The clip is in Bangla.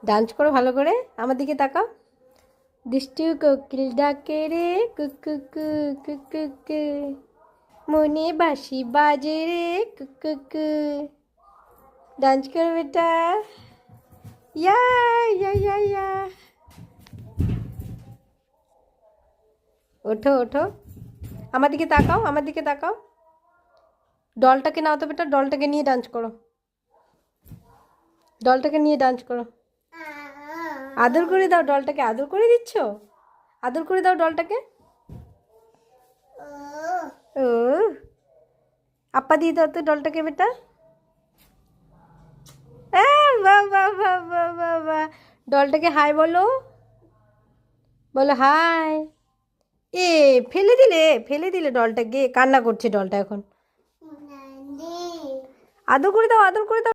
ডান্স করো ভালো করে, আমার দিকে তাকাও। দুষ্টু কোকিল ডাকে রে কুকু কুকু, মনে বাঁশি বাজে রে কুকু। ডান্স করো বেটা। ইয়া ইয়া ইয়া ইয়া। ওঠো ওঠো, আমার দিকে তাকাও, আমার দিকে তাকাও। ডলটাকে নাও তো বেটা, ডলটাকে নিয়ে ডান্স করো, ডলটাকে নিয়ে ডান্স করো। আদর করে দাও ডলটাকে, আদর করে দিচ্ছ, আদর করে দাও ডলটাকে। ও আপা দিয়ে দাও তো ডলটাকে বেটা। বাহ বাহ বাহ বাহ বাহ বাহ। ডলটাকে হাই বলো, বলো হাই। এ ফেলে দিলে, ফেলে দিলে ডলটাকে, কান্না করছে ডলটা এখন। আদর করে দাও, আদর করে দাও।